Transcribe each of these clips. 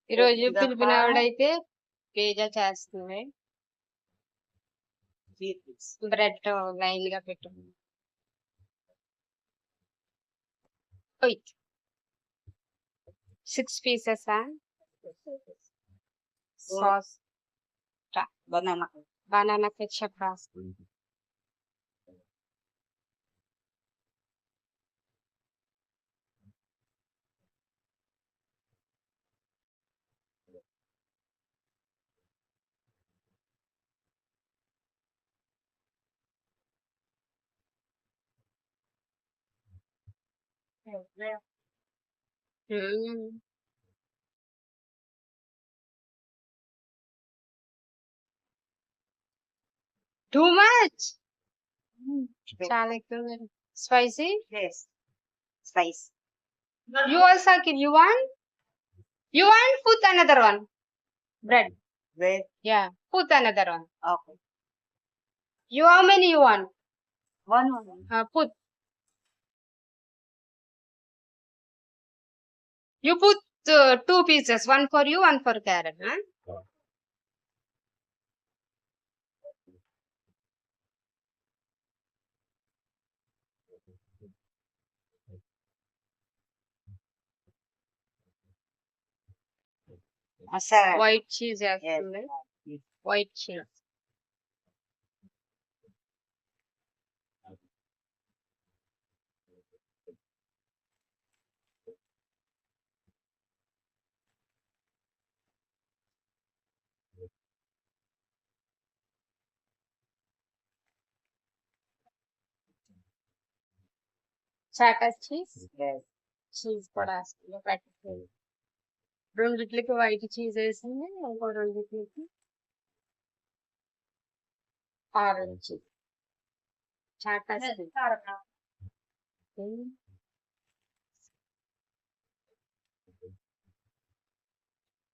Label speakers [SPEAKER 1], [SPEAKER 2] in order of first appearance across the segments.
[SPEAKER 1] ఈరోజు పిలిపిన ఆవిడైతే పిజ్జా చేస్తుంది. Bread line గా పెట్టు. 6 pieces sauce banana ketchup రాస్తుంది. Too much. చాలా ఎక్కువ spicy.
[SPEAKER 2] Spice.
[SPEAKER 1] You also kill. You want put another one. Bread. Yeah. Put another one.
[SPEAKER 2] Okay.
[SPEAKER 1] You how many you want?
[SPEAKER 2] One.
[SPEAKER 1] Put. You put 2 pieces. One for you, one for Karen. Huh? White cheese వేస్తుంది. White cheese. Cheddar cheese. Cheese కూడా వేస్తుంది. రెండిట్లకి white cheese వేసింది. ఇంకో రెండిట్లకి orange cheese. Cheddar cheese.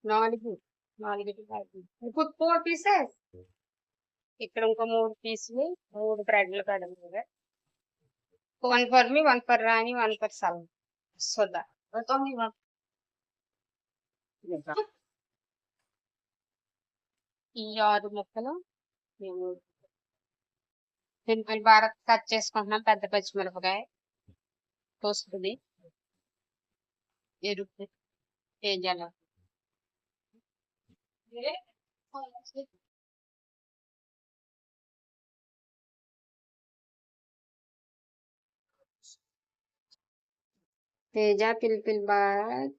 [SPEAKER 1] 4 put 4 pieces. ఇక్కడ ఇంకో 3 పీసులు 3 బ్రెడ్లు కడగ. 1 for me, 1 for Rani, 1 for Salma. Soda. ఈ 6 ముక్కలు మేము సింపుల్ భారత్ కట్ చేసుకుంటున్నాం. పెద్ద పచ్చిమిరపకాయ వస్తుంది. ఎరుపు తేజాల తేజ పిలిపిల్ భారత్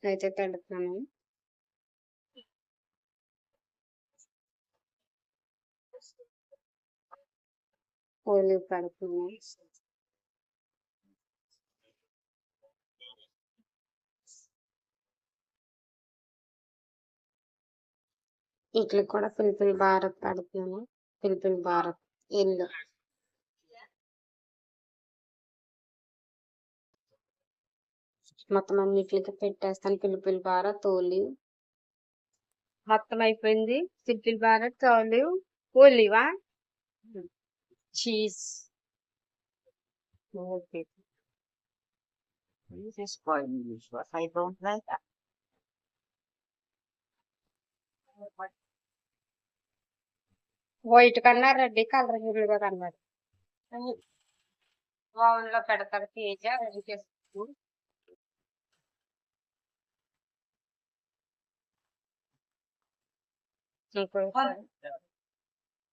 [SPEAKER 1] అయితే పెడుతున్నాను. ఓలి పెడుతున్నాను. ఇట్లా కూడా పిలిపిల్ భారత్ పెడుతున్నాను. పిలిపిల్ భారత్ ఇల్లు మొత్తం అన్నిటికి పెట్టేస్తాను. పిలిపిల్ భారత్ ఓలివ్ మొత్తం అయిపోయింది. పిలిపిల్ భారత్ ఓలివ్ ఓలివా cheese.
[SPEAKER 2] I don't like that.
[SPEAKER 1] White కన్నా రెడ్ కలర్ గా కనబడు. ఓవెన్ లో పెడతారు. తేజ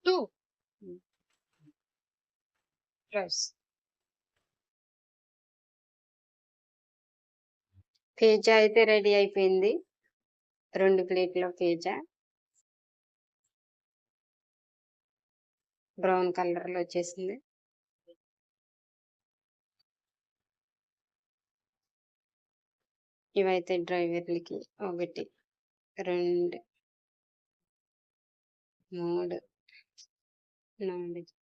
[SPEAKER 1] టూ రైస్. పిజ్జా అయితే రెడీ అయిపోయింది. 2 ప్లేట్ల పిజ్జా బ్రౌన్ కలర్ లో వచ్చేసింది. ఇవైతే డ్రైవర్లకి 1 2 3 4